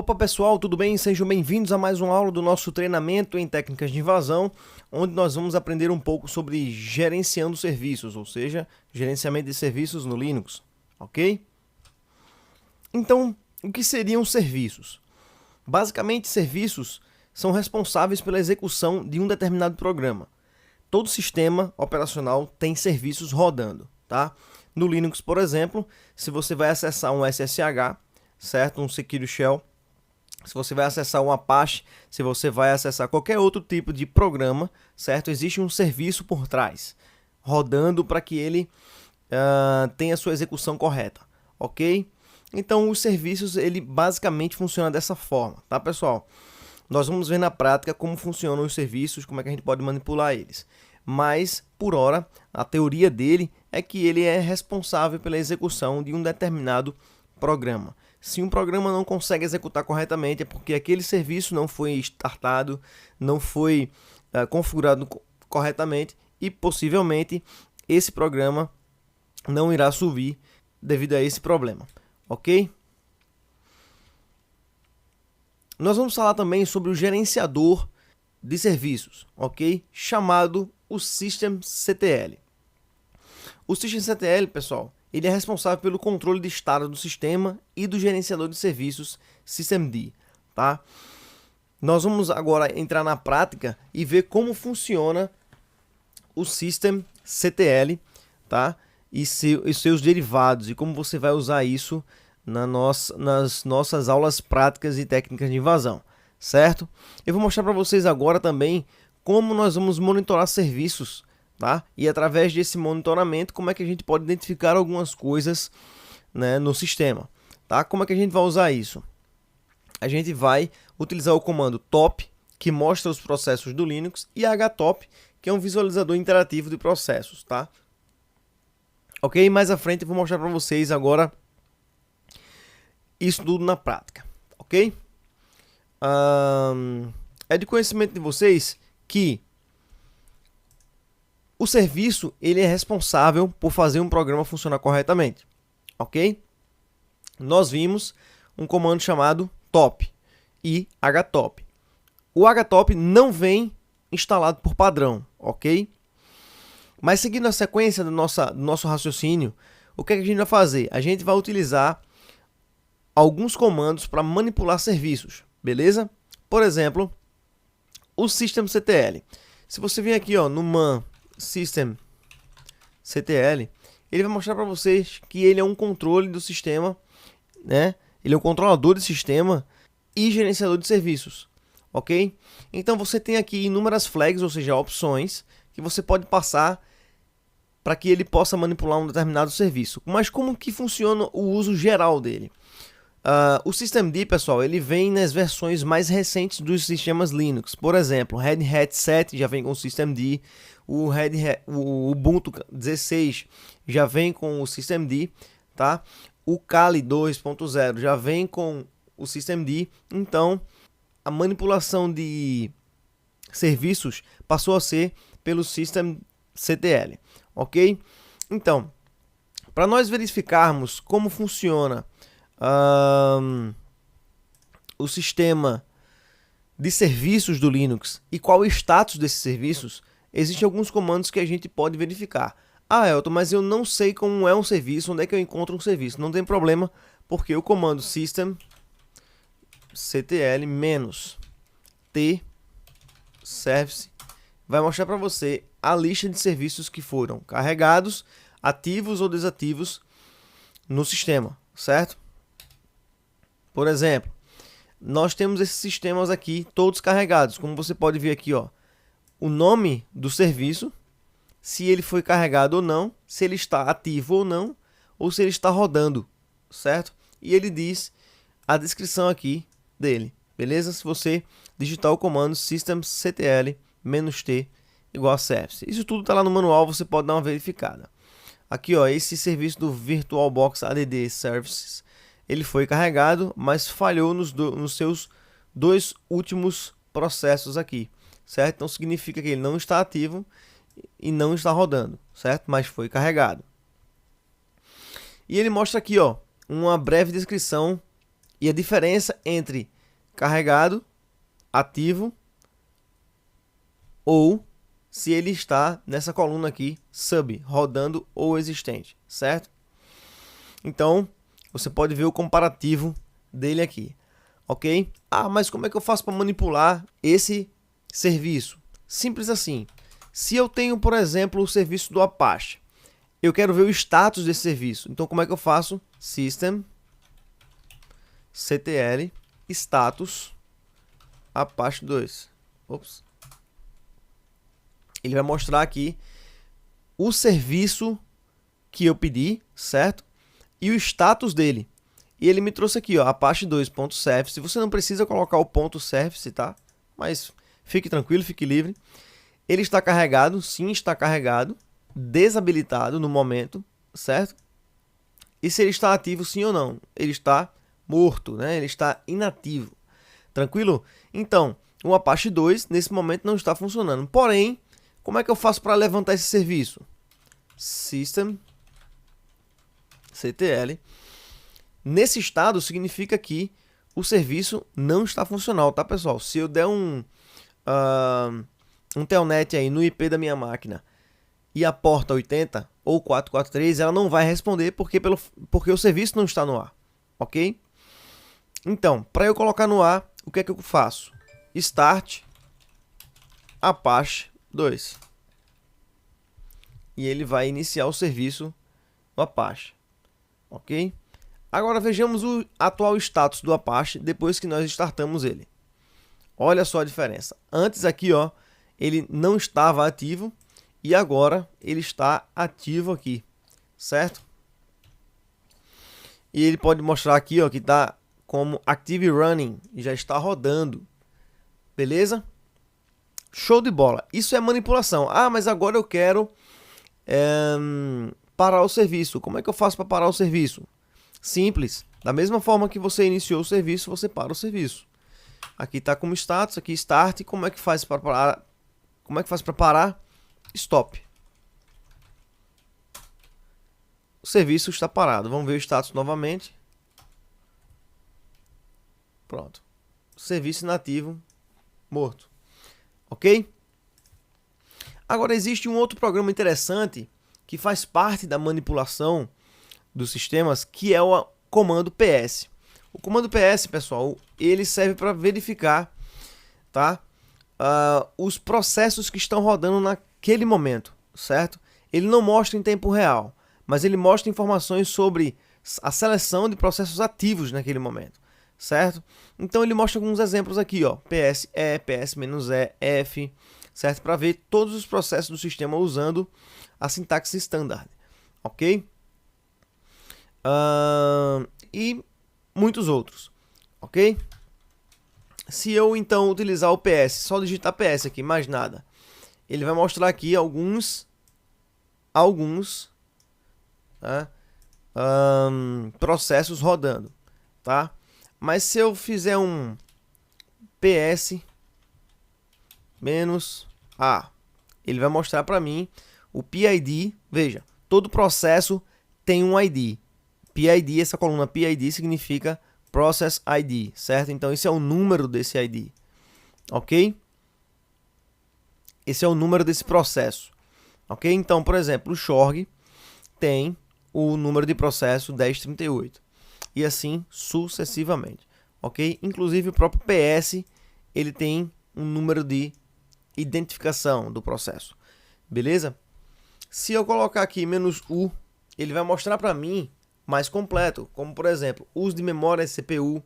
Opa pessoal, tudo bem? Sejam bem-vindos a mais uma aula do nosso treinamento em técnicas de invasão, onde nós vamos aprender um pouco sobre gerenciando serviços, ou seja, gerenciamento de serviços no Linux, ok? Então, o que seriam serviços? Basicamente, serviços são responsáveis pela execução de um determinado programa. Todo sistema operacional tem serviços rodando, tá? No Linux, por exemplo, se você vai acessar um SSH, certo? Um Secure Shell, se você vai acessar um Apache, se você vai acessar qualquer outro tipo de programa, certo? Existe um serviço por trás, rodando para que ele tenha a sua execução correta, ok? Então, os serviços, ele basicamente funciona dessa forma, tá, pessoal? Nós vamos ver na prática como funcionam os serviços, como é que a gente pode manipular eles. Mas, por hora, a teoria dele é que ele é responsável pela execução de um determinado programa. Se um programa não consegue executar corretamente, é porque aquele serviço não foi startado, não foi configurado corretamente e possivelmente esse programa não irá subir devido a esse problema, ok? Nós vamos falar também sobre o gerenciador de serviços, ok? Chamado o systemctl. O systemctl, pessoal, ele é responsável pelo controle de estado do sistema e do gerenciador de serviços systemd, tá? Nós vamos agora entrar na prática e ver como funciona o systemctl, tá? E seus derivados e como você vai usar isso nas nossas aulas práticas e técnicas de invasão, certo? Eu vou mostrar para vocês agora também como nós vamos monitorar serviços, tá? E através desse monitoramento, como é que a gente pode identificar algumas coisas, né, no sistema, tá? Como é que a gente vai usar isso? A gente vai utilizar o comando top, que mostra os processos do Linux, e htop, que é um visualizador interativo de processos, tá? Ok? Mais à frente eu vou mostrar para vocês agora isso tudo na prática, ok? É de conhecimento de vocês que o serviço ele é responsável por fazer um programa funcionar corretamente, ok? Nós vimos um comando chamado top e htop. O htop não vem instalado por padrão, ok? Mas seguindo a sequência do nosso raciocínio, o que é que a gente vai fazer? A gente vai utilizar alguns comandos para manipular serviços, beleza? Por exemplo, o systemctl. Se você vir aqui, ó, no man systemctl, ele vai mostrar para vocês que ele é um controle do sistema, né? Ele é um controlador de sistema e gerenciador de serviços, ok? Então você tem aqui inúmeras flags, ou seja, opções que você pode passar para que ele possa manipular um determinado serviço. Mas como que funciona o uso geral dele? O systemd, pessoal, ele vem nas versões mais recentes dos sistemas Linux. Por exemplo, Red Hat 7 já vem com o systemd, o Ubuntu 16 já vem com o systemd, tá? O Kali 2.0 já vem com o systemd. Então, a manipulação de serviços passou a ser pelo systemctl, ok? Então, para nós verificarmos como funciona o sistema de serviços do Linux e qual o status desses serviços, existem alguns comandos que a gente pode verificar. Ah, Elton, mas eu não sei como é um serviço, onde é que eu encontro um serviço. Não tem problema, porque o comando systemctl -t service vai mostrar para você a lista de serviços que foram carregados, ativos ou desativos no sistema, certo? Por exemplo, nós temos esses sistemas aqui todos carregados, como você pode ver aqui, ó, o nome do serviço, se ele foi carregado ou não, se ele está ativo ou se ele está rodando, certo? E ele diz a descrição aqui dele, beleza? Se você digitar o comando systemctl -t igual a service. Isso tudo está lá no manual, você pode dar uma verificada. Aqui, ó, esse serviço do VirtualBox ADD Services, ele foi carregado, mas falhou nos seus dois últimos processos aqui, certo? Então significa que ele não está ativo e não está rodando, certo? Mas foi carregado. E ele mostra aqui, ó, uma breve descrição e a diferença entre carregado, ativo, ou se ele está nessa coluna aqui, sub, rodando ou existente, certo? Então, você pode ver o comparativo dele aqui, ok? Ah, mas como é que eu faço para manipular esse serviço? Simples assim. Se eu tenho, por exemplo, o serviço do Apache, eu quero ver o status desse serviço. Então, como é que eu faço? System, ctl, status, Apache 2. Ops. Ele vai mostrar aqui o serviço que eu pedi, certo? E o status dele. E ele me trouxe aqui, ó, Apache 2.service. Você não precisa colocar o ponto .service, tá? Mas fique tranquilo, fique livre. Ele está carregado, sim, está carregado. Desabilitado no momento, certo? E se ele está ativo, sim ou não? Ele está morto, né? Ele está inativo. Tranquilo? Então, o Apache 2, nesse momento, não está funcionando. Porém, como é que eu faço para levantar esse serviço? System, ctl. Nesse estado, significa que o serviço não está funcional, tá, pessoal? Se eu der um telnet aí no IP da minha máquina e a porta 80 ou 443, ela não vai responder porque o serviço não está no ar, ok? Então, para eu colocar no ar, o que é que eu faço? Start Apache 2. E ele vai iniciar o serviço do Apache, ok? Agora vejamos o atual status do Apache depois que nós startamos ele. Olha só a diferença. Antes aqui, ó, ele não estava ativo e agora ele está ativo aqui, certo? E ele pode mostrar aqui, ó, que está como Active Running, já está rodando, beleza? Show de bola. Isso é manipulação. Ah, mas agora eu quero parar o serviço. Como é que eu faço para parar o serviço? Simples. Da mesma forma que você iniciou o serviço, você para o serviço. Aqui está como status, aqui start. Como é que faz para parar? Como é que faz para parar? Stop. O serviço está parado. Vamos ver o status novamente. Pronto. Serviço inativo, morto. Ok? Agora existe um outro programa interessante que faz parte da manipulação dos sistemas, que é o comando PS. O comando PS, pessoal, ele serve para verificar, tá, os processos que estão rodando naquele momento, certo? Ele não mostra em tempo real, mas ele mostra informações sobre a seleção de processos ativos naquele momento, certo? Então ele mostra alguns exemplos aqui, ó, PSE, PS-E, F, certo? Para ver todos os processos do sistema usando a sintaxe standard, ok? E muitos outros, ok? Se eu então utilizar o PS, só digitar PS aqui, mais nada, ele vai mostrar aqui alguns tá? Processos rodando, tá? Mas se eu fizer um PS -A, ele vai mostrar para mim o PID. Veja, todo processo tem um ID. PID, essa coluna PID significa Process ID, certo? Então esse é o número desse ID, ok? Esse é o número desse processo, ok? Então, por exemplo, o Shorg tem o número de processo 1038 e assim sucessivamente, ok? Inclusive o próprio PS, ele tem um número de identificação do processo, beleza? Se eu colocar aqui "-u", ele vai mostrar para mim mais completo, como por exemplo, uso de memória CPU,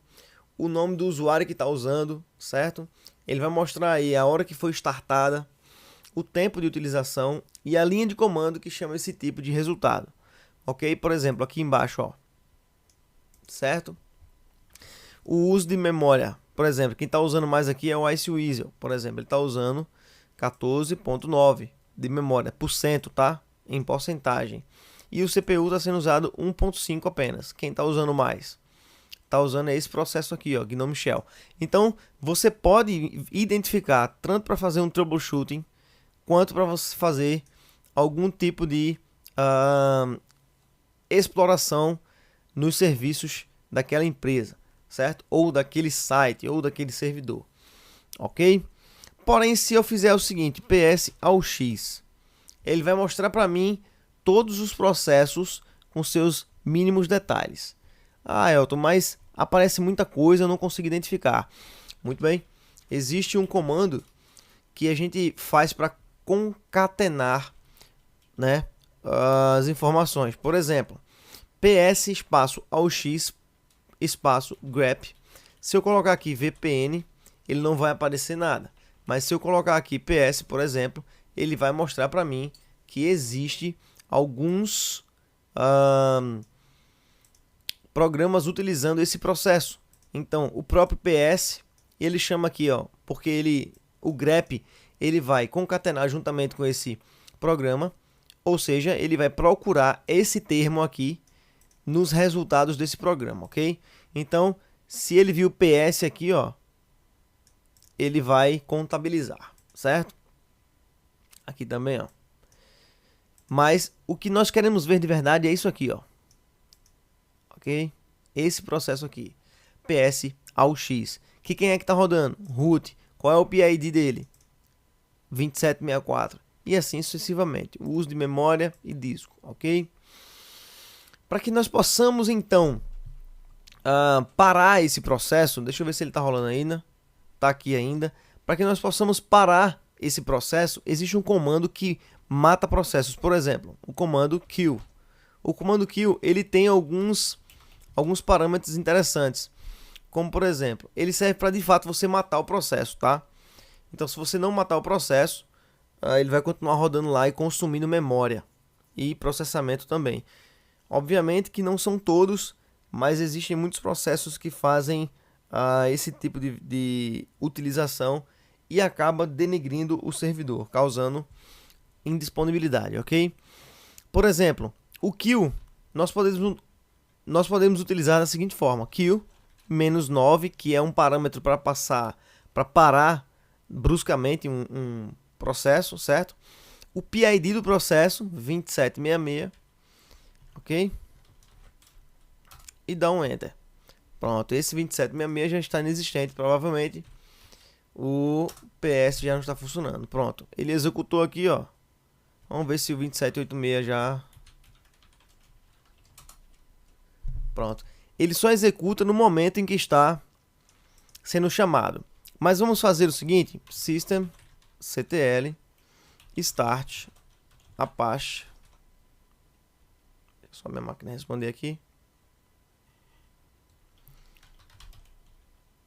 o nome do usuário que está usando, certo? Ele vai mostrar aí a hora que foi startada, o tempo de utilização e a linha de comando que chama esse tipo de resultado, ok? Por exemplo, aqui embaixo, ó, certo? O uso de memória, por exemplo, quem está usando mais aqui é o Ice Weasel, por exemplo, ele está usando 14,9 de memória, por cento, tá? Em porcentagem. E o CPU está sendo usado 1.5 apenas. Quem está usando mais? Está usando esse processo aqui, ó, Gnome Shell. Então, você pode identificar tanto para fazer um troubleshooting, quanto para você fazer algum tipo de exploração nos serviços daquela empresa, certo? Ou daquele site, ou daquele servidor, ok? Porém, se eu fizer o seguinte, ps ao x, ele vai mostrar para mim todos os processos com seus mínimos detalhes. Ah, Elton, mas aparece muita coisa, eu não consigo identificar. Muito bem, existe um comando que a gente faz para concatenar, né, as informações. Por exemplo, ps espaço ao x espaço grep. Se eu colocar aqui VPN, ele não vai aparecer nada. Mas se eu colocar aqui ps, por exemplo, ele vai mostrar para mim que existe alguns programas utilizando esse processo. Então, o próprio ps, ele chama aqui, ó, porque o grep, ele vai concatenar juntamente com esse programa, ou seja, ele vai procurar esse termo aqui nos resultados desse programa, ok? Então, se ele viu ps aqui, ó, ele vai contabilizar, certo? Aqui também, ó. Mas o que nós queremos ver de verdade é isso aqui, ó. Ok? Esse processo aqui. ps ao x. Que quem é que está rodando? Root. Qual é o PID dele? 2764. E assim sucessivamente. O uso de memória e disco, ok? Para que nós possamos, então, parar esse processo. Deixa eu ver se ele está rolando ainda. Está aqui ainda. Para que nós possamos parar esse processo, existe um comando que mata processos. Por exemplo, o comando kill. O comando kill, ele tem alguns parâmetros interessantes. Como, por exemplo, ele serve para, de fato, você matar o processo, tá? Então, se você não matar o processo, ele vai continuar rodando lá e consumindo memória e processamento também. Obviamente que não são todos, mas existem muitos processos que fazem esse tipo de utilização e acaba denegrindo o servidor, causando indisponibilidade, ok? Por exemplo, o kill nós podemos utilizar da seguinte forma: kill -9, que é um parâmetro para parar bruscamente um processo, certo? O PID do processo 2766, ok? E dá um enter. Pronto, esse 2766 já está inexistente, provavelmente o PS já não está funcionando. Pronto, ele executou aqui, ó. Vamos ver se o 2786 já... Pronto, ele só executa no momento em que está sendo chamado. Mas vamos fazer o seguinte: systemctl start apache. Só minha máquina responder aqui.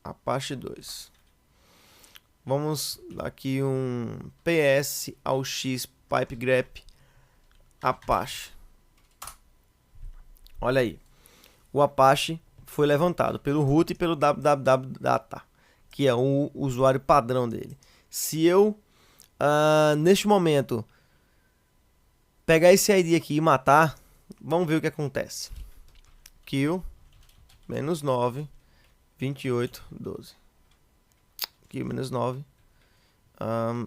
Apache 2. Vamos dar aqui um ps ao x pipe grep apache. Olha aí, o Apache foi levantado pelo root e pelo www.data, que é o usuário padrão dele. Se eu neste momento pegar esse ID aqui e matar, vamos ver o que acontece. Kill -9 28 12. Kill -9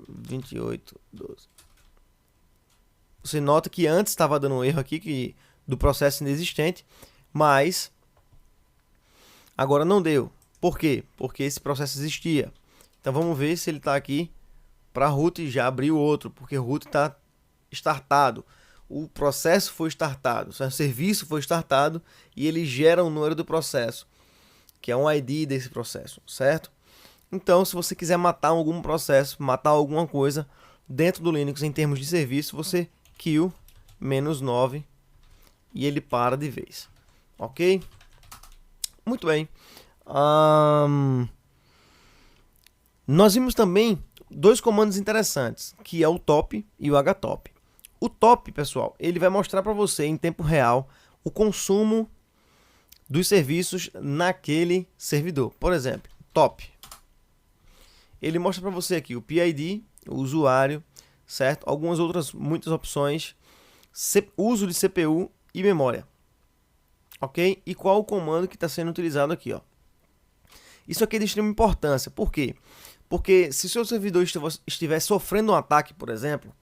28 12. Você nota que antes estava dando um erro aqui do processo inexistente, mas agora não deu. Por quê? Porque esse processo existia. Então vamos ver se ele está aqui para root e já abriu outro, porque o root está startado. O processo foi startado, o serviço foi startado e ele gera o número do processo, que é um ID desse processo, certo? Então, se você quiser matar algum processo, matar alguma coisa dentro do Linux em termos de serviço, você kill -9 e ele para de vez, ok? Muito bem. Nós vimos também dois comandos interessantes, que é o top e o htop. O top, pessoal, ele vai mostrar para você em tempo real o consumo dos serviços naquele servidor. Por exemplo, top. Ele mostra para você aqui o PID, o usuário, certo? Algumas outras, muitas opções, uso de CPU e memória. Ok? E qual o comando que está sendo utilizado aqui, ó. Isso aqui é de extrema importância. Por quê? Porque se o seu servidor estiver sofrendo um ataque, por exemplo,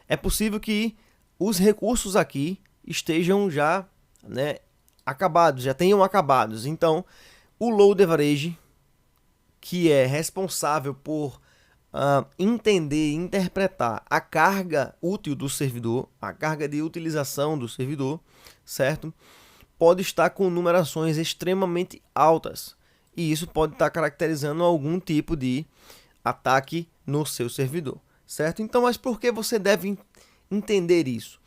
é possível que os recursos aqui estejam já, né, acabados, já tenham acabados. Então, o load average, que é responsável por entender e interpretar a carga útil do servidor, a carga de utilização do servidor, certo? Pode estar com numerações extremamente altas, e isso pode estar caracterizando algum tipo de ataque no seu servidor, certo? Então, mas por que você deve entender isso?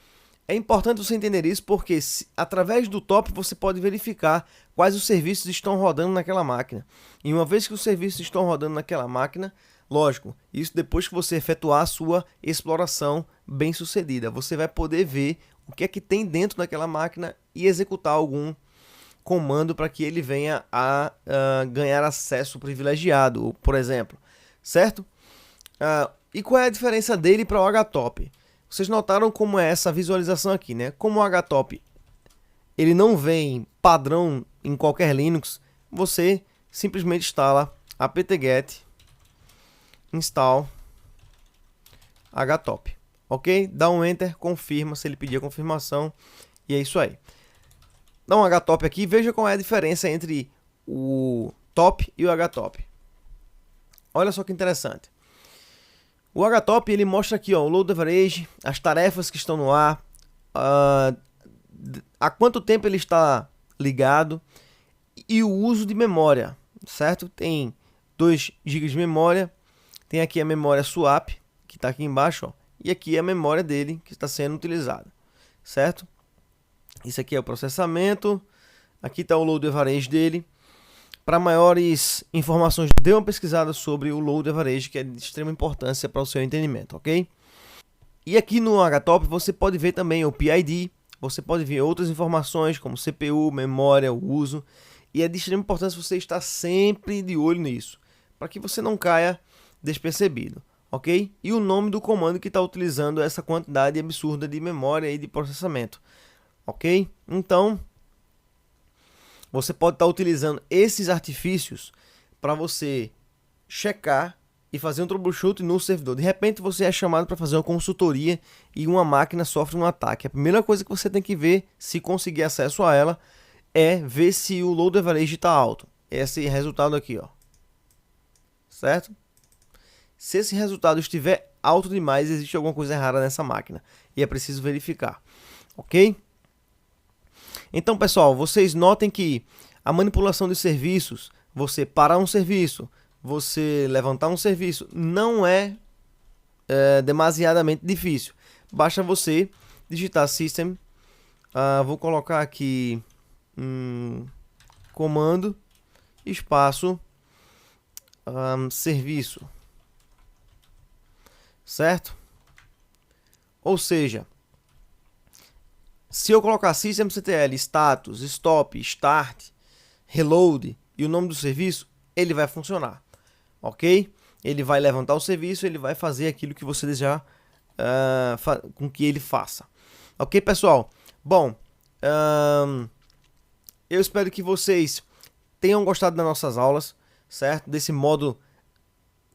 É importante você entender isso porque através do top você pode verificar quais os serviços estão rodando naquela máquina. E uma vez que os serviços estão rodando naquela máquina, lógico, isso depois que você efetuar a sua exploração bem sucedida, você vai poder ver o que é que tem dentro daquela máquina e executar algum comando para que ele venha a ganhar acesso privilegiado, por exemplo, certo? E qual é a diferença dele para o HTOP? Vocês notaram como é essa visualização aqui, né? Como o HTOP ele não vem padrão em qualquer Linux, você simplesmente instala apt-get install HTOP, ok? Dá um enter, confirma se ele pedir a confirmação e é isso aí. Dá um HTOP aqui e veja qual é a diferença entre o top e o HTOP. Olha só que interessante. O HTOP ele mostra aqui, ó, o load average, as tarefas que estão no ar, há quanto tempo ele está ligado e o uso de memória, certo? Tem 2 GB de memória, tem aqui a memória swap, que está aqui embaixo, ó, e aqui a memória dele que está sendo utilizada, certo? Isso aqui é o processamento, aqui está o load average dele. Para maiores informações, dê uma pesquisada sobre o load average, que é de extrema importância para o seu entendimento, ok? E aqui no HTOP você pode ver também o PID, você pode ver outras informações como CPU, memória, o uso, e é de extrema importância você estar sempre de olho nisso, para que você não caia despercebido, ok? E o nome do comando que está utilizando essa quantidade absurda de memória e de processamento, ok? Então, você pode estar utilizando esses artifícios para você checar e fazer um troubleshoot no servidor. De repente você é chamado para fazer uma consultoria e uma máquina sofre um ataque. A primeira coisa que você tem que ver, se conseguir acesso a ela, é ver se o load average está alto. Esse resultado aqui, ó. Certo? Se esse resultado estiver alto demais, existe alguma coisa errada nessa máquina. E é preciso verificar. Ok? Então, pessoal, vocês notem que a manipulação de serviços, você parar um serviço, você levantar um serviço, não é demasiadamente difícil. Basta você digitar system, vou colocar aqui comando, espaço, serviço, certo? Ou seja, se eu colocar systemctl, status, stop, start, reload e o nome do serviço, ele vai funcionar, ok? Ele vai levantar o serviço, ele vai fazer aquilo que você desejar com que ele faça. Ok, pessoal? Bom, eu espero que vocês tenham gostado das nossas aulas, certo? Desse modo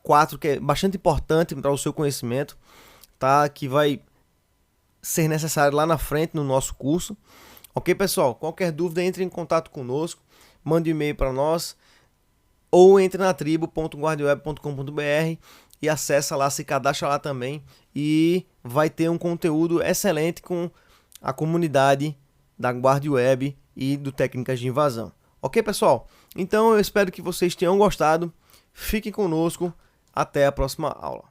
4, que é bastante importante para o seu conhecimento, tá? Que vai ser necessário lá na frente no nosso curso. Ok, pessoal? Qualquer dúvida, entre em contato conosco, mande um e-mail para nós ou entre na tribo.guardiweb.com.br e acessa lá, se cadastra lá também e vai ter um conteúdo excelente com a comunidade da GuardiWeb e do Técnicas de Invasão. Ok, pessoal? Então eu espero que vocês tenham gostado. Fiquem conosco. Até a próxima aula.